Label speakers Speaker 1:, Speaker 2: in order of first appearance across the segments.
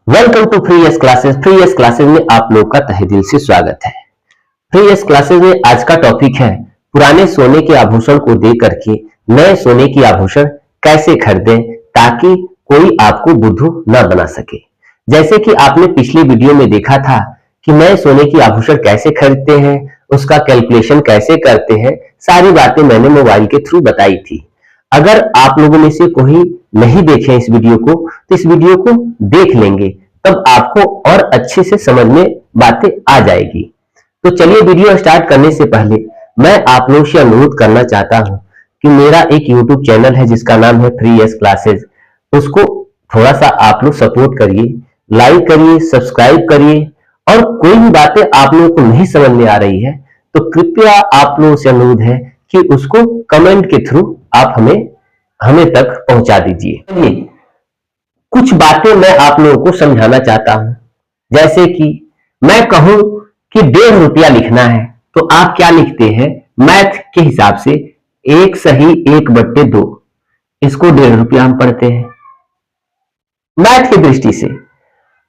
Speaker 1: Welcome to free S classes. Free S classes में आप लोग का तहे दिल से स्वागत है। फ्री एस क्लासेस में आज का टॉपिक है पुराने सोने के आभूषण को दे करके नए सोने की आभूषण कैसे खरीदें ताकि कोई आपको बुद्धू न बना सके। जैसे कि आपने पिछली वीडियो में देखा था कि नए सोने की आभूषण कैसे खरीदते हैं, उसका कैलकुलेशन कैसे करते हैं, सारी बातें मैंने मोबाइल के थ्रू बताई थी। अगर आप लोगों में से कोई नहीं देखे इस वीडियो को तो इस वीडियो को देख लेंगे, तब आपको और अच्छे से समझ में बातें आ जाएगी। तो चलिए वीडियो स्टार्ट करने से पहले मैं आप लोग से अनुरोध करना चाहता हूं कि मेरा एक यूट्यूब चैनल है जिसका नाम है फ्री एस क्लासेस, उसको थोड़ा सा आप लोग सपोर्ट करिए, लाइक करिए, सब्सक्राइब करिए। और कोई भी बातें आप लोगों को नहीं समझ में आ रही है तो कृपया आप लोगों से अनुरोध है कि उसको कमेंट के थ्रू आप हमें तक पहुंचा दीजिए। कुछ बातें मैं आप लोगों को समझाना चाहता हूं। जैसे कि मैं कहूं कि 1.5 रुपया लिखना है तो आप क्या लिखते हैं मैथ के हिसाब से? 1 सही 1/2, इसको 1.5 रुपया हम पढ़ते हैं मैथ की दृष्टि से।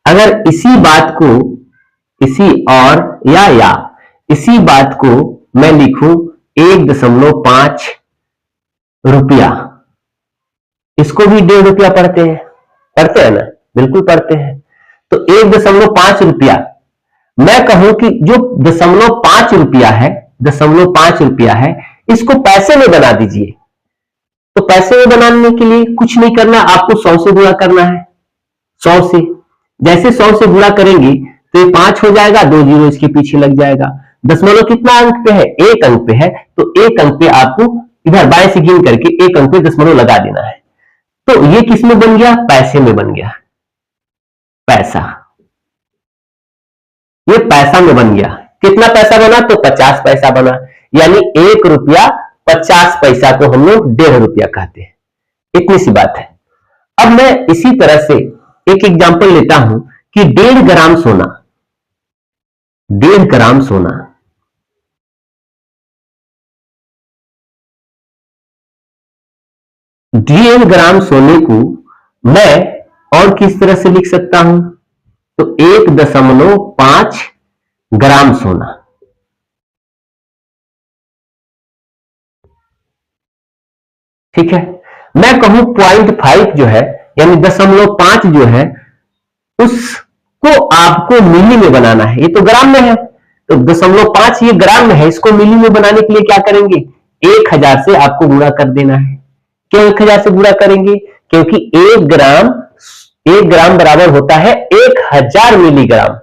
Speaker 1: अगर इसी बात को इसी बात को मैं लिखूं 1.5 रुपया, इसको भी 1.5 रुपया पढ़ते हैं ना? बिल्कुल पढ़ते हैं। तो 1.5 रुपया मैं कहूं कि जो 0.5 रुपया है इसको पैसे में बना दीजिए। तो पैसे में बनाने के लिए कुछ नहीं करना, आपको 100 से गुणा करना है। 100 से, जैसे 100 से गुणा करेंगे तो ये 5 हो जाएगा, 2 जीरो इसके पीछे लग जाएगा। दशमलव कितना अंक पे है? 1 अंक पे है, तो 1 अंक पे आपको इधर बाएं से गिन करके 1 अंक पे दशमलव लगा देना है। तो ये किस में बन गया? पैसे में बन गया। पैसा, ये पैसा में बन गया। कितना पैसा बना? तो 50 पैसा बना। यानी 1 रुपया 50 पैसा को हम लोग 1.5 रुपया कहते हैं। इतनी सी बात है। अब मैं इसी तरह से एक एग्जांपल लेता हूं कि 1.5 ग्राम सोना, 1.5 ग्राम सोना 1.5 ग्राम सोने को मैं और किस तरह से लिख सकता हूं? तो 1.5 ग्राम सोना, ठीक है। मैं कहूं 0.5 जो है यानी 0.5 जो है उसको आपको मिली में बनाना है। ये तो ग्राम में है, तो 0.5 ये ग्राम में है, इसको मिली में बनाने के लिए क्या करेंगे? 1000 से आपको गुणा कर देना है। क्यों 1000 से गुणा करेंगे? क्योंकि 1 ग्राम बराबर होता है 1000 मिलीग्राम।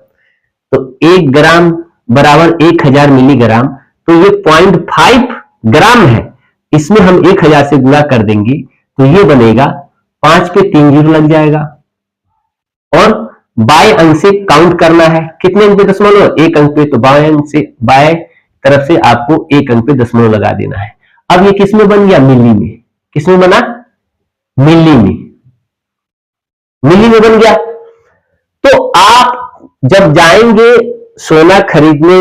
Speaker 1: तो 1 ग्राम बराबर 1000 मिलीग्राम, तो ये 0.5 ग्राम है, इसमें हम 1000 से गुणा कर देंगे तो ये बनेगा 5 पे 3 जीरो लग जाएगा। और बाएं अंक से काउंट करना है। कितने अंक पे दशमलव? 1 अंक पे, तो बाएं तरफ से आपको 1 अंक पे दशमलव लगा देना है। अब ये किस में बन गया? मिली में। किस में बना? मिली में। मिली में बन गया। तो आप जब जाएंगे सोना खरीदने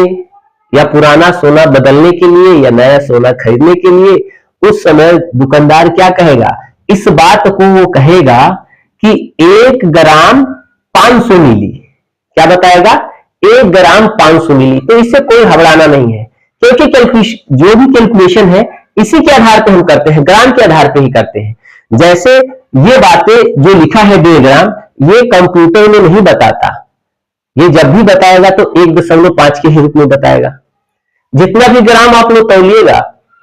Speaker 1: या पुराना सोना बदलने के लिए या नया सोना खरीदने के लिए, उस समय दुकानदार क्या कहेगा? इस बात को वो कहेगा कि 1 ग्राम 500 मिली। क्या बताएगा? 1 ग्राम 500 मिली। तो इससे कोई घबराना नहीं है, क्योंकि जो भी कैलकुलेशन है इसी के आधार पर हम करते हैं, ग्राम के आधार पर ही करते हैं। जैसे ये बातें जो लिखा है 1.5 ग्राम, ये कंप्यूटर में नहीं बताता। ये जब भी बताएगा तो 1.5 के रूप में बताएगा। जितना भी ग्राम आप लोग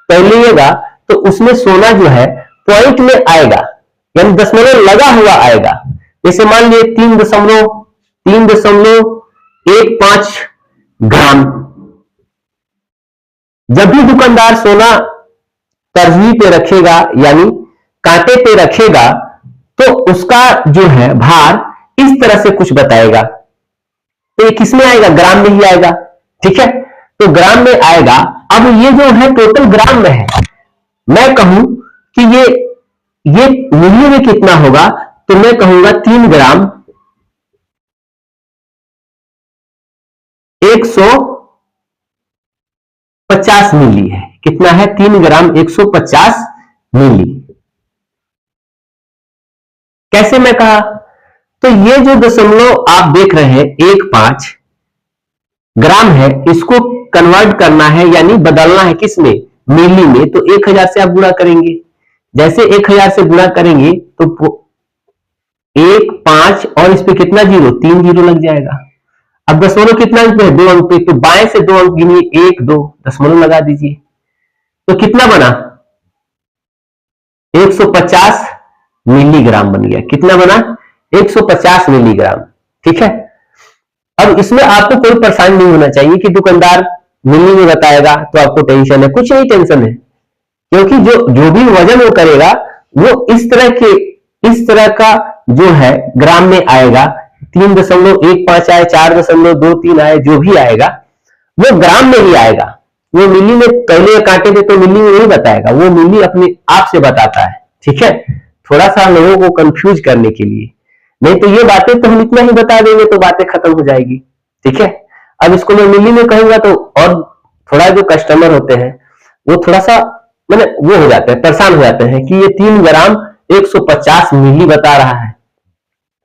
Speaker 1: तौलिएगा तो उसमें सोना जो है पॉइंट में आएगा, यानी दशमलव लगा हुआ आएगा। जैसे मान लीजिए 3.15 ग्राम। जब भी दुकानदार सोना तर्जनी पे रखेगा यानी कांटे पे रखेगा तो उसका जो है भार इस तरह से कुछ बताएगा। तो ये किसमें आएगा? ग्राम में ही आएगा, ठीक है। तो ग्राम में आएगा। अब ये जो है टोटल ग्राम में है। मैं कहूं कि ये मिली में कितना होगा, तो मैं कहूंगा 3 ग्राम 150 मिली है। कितना है? 3 ग्राम 150 मिली। कैसे मैं कहा? तो ये जो दशमलव आप देख रहे हैं 1.5 ग्राम है, इसको कन्वर्ट करना है यानी बदलना है किसमें, मिली में। तो 1000 से आप गुणा करेंगे, जैसे 1000 से गुणा करेंगे तो 1.5 और इस पे कितना जीरो, 3 जीरो लग जाएगा। अब दशमलव कितना अंक पे है, 2 अंक पे, तो बाएं से 2 अंक गिनिए, 1 2 दशमलव लगा दीजिए, तो कितना बना, 150 मिलीग्राम बन गया। कितना बना, 150 मिलीग्राम। ठीक है, अब इसमें आपको कोई परेशानी नहीं होना चाहिए कि दुकानदार मिली में बताएगा तो आपको टेंशन है, कुछ नहीं टेंशन है, क्योंकि जो भी वजन वो करेगा वो इस तरह का जो है ग्राम में आएगा। 3.15 आए, 4.23 आए, जो भी आएगा वो ग्राम में ही आएगा। वो मिली में पहले काटे थे तो मिली में नहीं बताएगा, वो मिली अपने आप से बताता है। ठीक है, थोड़ा सा लोगों को कंफ्यूज करने के लिए, नहीं तो ये बातें तो हम इतना ही बता देंगे तो बातें खत्म हो जाएगी। ठीक है, अब इसको मैं मिली में कहूंगा तो और थोड़ा जो कस्टमर होते हैं वो थोड़ा सा मैंने वो हो जाते हैं, परेशान हो जाते हैं कि ये 3 ग्राम 150 मिली बता रहा है।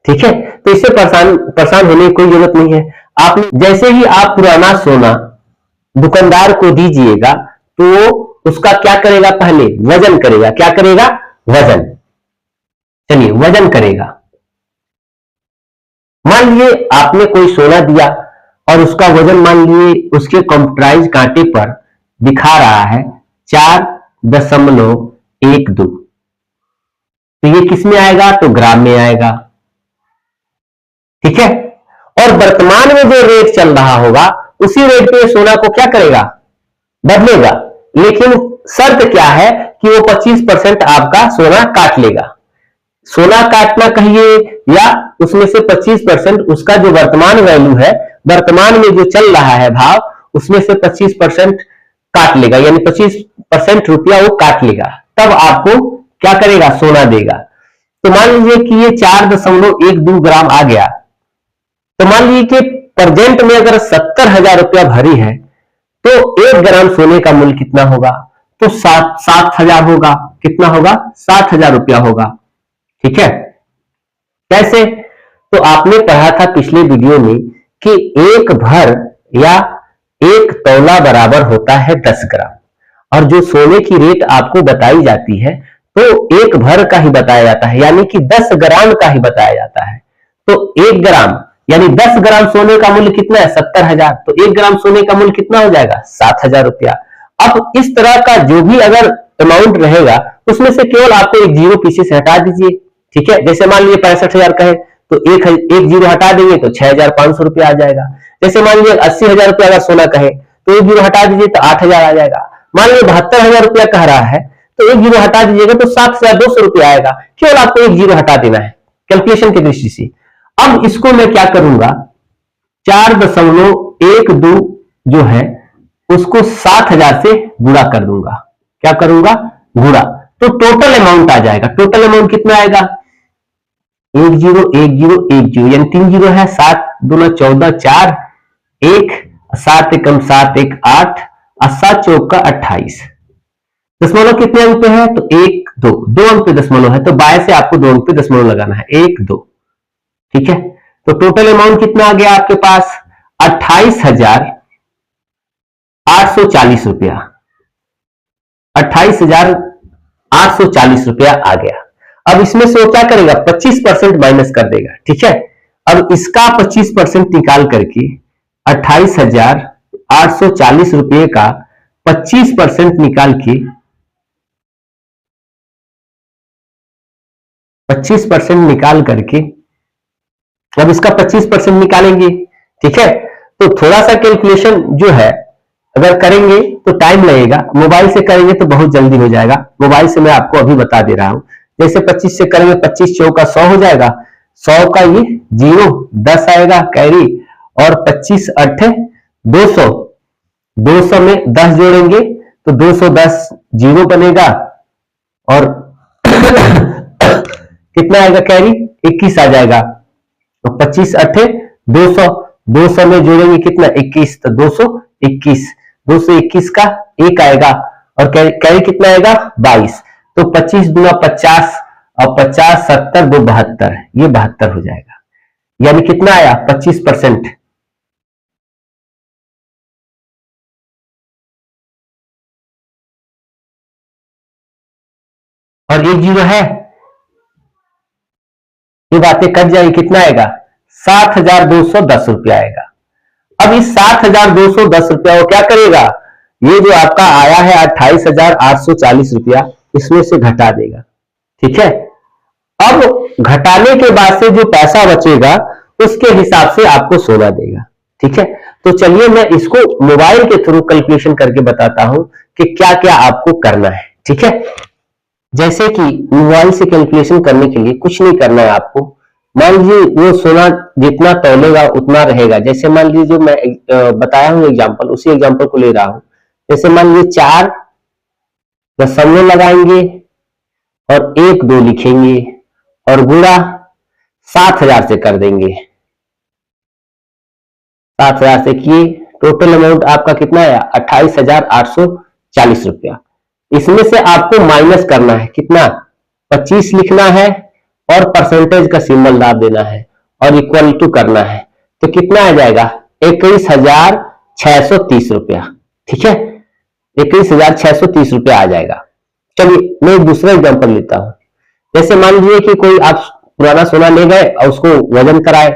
Speaker 1: ठीक है, तो इससे परेशान होने की कोई जरूरत नहीं है। आप जैसे ही आप पुराना सोना दुकानदार को दीजिएगा तो उसका क्या करेगा, पहले वजन करेगा। क्या करेगा, वजन। चलिए वजन करेगा। मान लिए आपने कोई सोना दिया और उसका वजन मान लिए उसके कंप्यूटराइज कांटे पर दिखा रहा है 4.12, तो ये किस में आएगा, तो ग्राम में आएगा। ठीक है, और वर्तमान में जो रेट चल रहा होगा उसी रेट पे सोना को क्या करेगा, बदलेगा। लेकिन शर्त क्या है कि वो 25% आपका सोना काट लेगा। सोना काटना कहिए या उसमें से 25% उसका जो वर्तमान वैल्यू है, वर्तमान में जो चल रहा है भाव, उसमें से 25% काट लेगा, यानी 25% रुपया वो काट लेगा, तब आपको क्या करेगा, सोना देगा। तो मान लीजिए कि ये 4.12 ग्राम आ गया, तो मान लीजिए कि प्रेजेंट में अगर 70,000 रुपया भरी है तो 1 ग्राम सोने का मूल्य कितना होगा, तो 7,000 होगा। कितना होगा, 7,000 रुपया होगा। ठीक है, कैसे, तो आपने पढ़ा था पिछले वीडियो में कि एक भर या एक तौला बराबर होता है 10 ग्राम, और जो सोने की रेट आपको बताई जाती है तो एक भर का ही बताया जाता है, यानी कि 10 ग्राम का ही बताया जाता है। तो 1 ग्राम यानी 10 ग्राम सोने का मूल्य कितना है, 70,000, तो 1 ग्राम सोने का मूल्य कितना हो जाएगा, 7,000 रुपया। अब इस तरह का जो भी अगर अमाउंट रहेगा उसमें से केवल आपको एक जीरो पीछे से हटा दीजिए। ठीक है, जैसे मान लीजिए 65,000 का है तो एक जीरो हटा देंगे तो 6,500 रुपया आ जाएगा। जैसे मान लीजिए 80,000 रुपया अगर सोना कहे तो एक जीरो हटा दीजिए तो 8,000 आ जाएगा। मान लीजिए 72,000 रुपया कह रहा है तो एक जीरो हटा दीजिएगा तो 7,200 रुपया आएगा। केवल आपको एक जीरो हटा देना है कैलकुलेशन की दृष्टि से। अब इसको मैं क्या करूंगा, 4.12 जो है उसको 7,000 से गुणा कर दूंगा। क्या करूंगा, गुणा, तो टोटल अमाउंट आ जाएगा। टोटल अमाउंट कितना आएगा, 1 जीरो 1 जीरो 1 जीरो, यानी 3 जीरो है, 7 दूना 14, 4 1, 7 एकम 7 1 8, 7 चौका 28। दशमलव कितने अंक पे है, तो 1 2 अंक पे दशमलव है, तो बाएं से आपको 2 अंक पे दशमलव लगाना है, 1 2। ठीक है, तो टोटल अमाउंट कितना आ गया आपके पास, 28,840 रुपया। 28,840 रुपया आ गया। अब इसमें से वो क्या करेगा, 25% माइनस कर देगा। ठीक है, अब इसका 25% निकाल करके 28,840 रुपये का 25% निकाल के 25% निकाल करके अब इसका 25% निकालेंगे। ठीक है, तो थोड़ा सा कैलकुलेशन जो है अगर करेंगे तो टाइम लगेगा, मोबाइल से करेंगे तो बहुत जल्दी हो जाएगा। मोबाइल से मैं आपको अभी बता दे रहा हूं। जैसे 25 से करेंगे, 25 चौका 100 हो जाएगा, 100 का ये जीरो 10 आएगा कैरी, और 25 अट्ठे 200, 200 में 10 जोड़ेंगे तो 210 जीरो बनेगा, और कितना आएगा कैरी, 21 आ जाएगा। तो 25 अट्ठे 200, 200 में जोड़ेंगे कितना, 21, तो 221, 221 का 1 आएगा, और कैरी कितना आएगा, 22। तो 25 दूना 50, और 50 70 2 72, ये 72 हो जाएगा। यानी कितना आया 25%। और एक जीरो है, ये बातें कट जाएगी, कितना आएगा 7,210 आएगा। अब इस 7,210 रुपया वो क्या करेगा, ये जो आपका आया है 28,840 रुपया, इसमें से घटा देगा। ठीक है, अब घटाने के बाद से जो पैसा बचेगा उसके हिसाब से आपको सोना देगा। ठीक है, तो चलिए मैं इसको मोबाइल के थ्रू कैलकुलेशन करके बताता हूं कि क्या क्या आपको करना है। ठीक है, जैसे कि मोबाइल से कैलकुलेशन करने के लिए कुछ नहीं करना है आपको। मान लीजिए वो सोना जितना तौलेगा उतना रहेगा। जैसे मान लीजिए जो मैं बताया हूं एग्जांपल, उसी एग्जांपल को ले रहा हूं। जैसे मान लीजिए 4 दशमलव लगाएंगे और 1 2 लिखेंगे और गुणा 7,000 से कर देंगे। 7,000 से किए, टोटल अमाउंट आपका कितना आया 28,840 रुपया। इसमें से आपको माइनस करना है, कितना 25 लिखना है और परसेंटेज का सिंबल डाल देना है और इक्वल टू करना है। तो कितना आ जाएगा 21,630 रुपया। ठीक है, 21,630 रुपया आ जाएगा। चलिए मैं एक दूसरा एग्जांपल लेता हूं। जैसे मान लीजिए कि कोई आप पुराना सोना ले गए और उसको वजन कराए,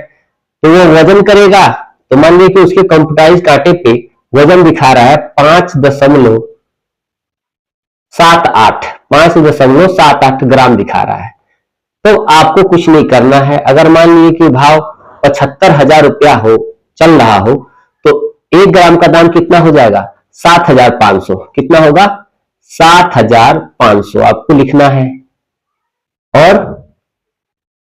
Speaker 1: तो वो वजन करेगा तो मान लीजिए कि उसके कंप्यूटराइज कांटे पे वजन दिखा रहा है 5.78 ग्राम दिखा रहा है। तो आपको कुछ नहीं करना है। अगर मान लीजिए कि भाव 75,000 रुपया हो चल रहा हो तो 1 ग्राम का दाम कितना हो जाएगा 7,500। कितना होगा 7,500 आपको लिखना है और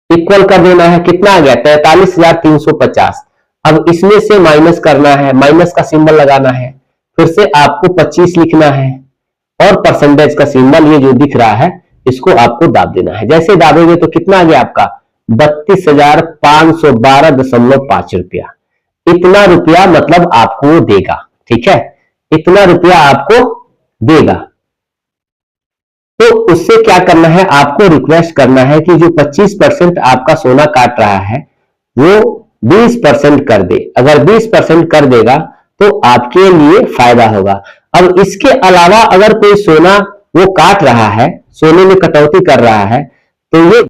Speaker 1: इक्वल कर देना है। कितना आ गया 43,350। अब इसमें से माइनस करना है, माइनस का सिंबल लगाना है, फिर से आपको 25 लिखना है और परसेंटेज का सिंबल ये जो दिख रहा है इसको आपको दाब देना है। जैसे दाबेंगे तो कितना आ गया आपका 32,512.5 रुपया। इतना रुपया मतलब आपको वो देगा। ठीक है, इतना रुपया आपको देगा। तो उससे क्या करना है, आपको रिक्वेस्ट करना है कि जो 25% आपका सोना काट रहा है वो 20% कर दे। अगर 20% कर देगा तो आपके लिए फायदा होगा। अब इसके अलावा अगर कोई सोना वो काट रहा है, सोने में कटौती कर रहा है, तो ये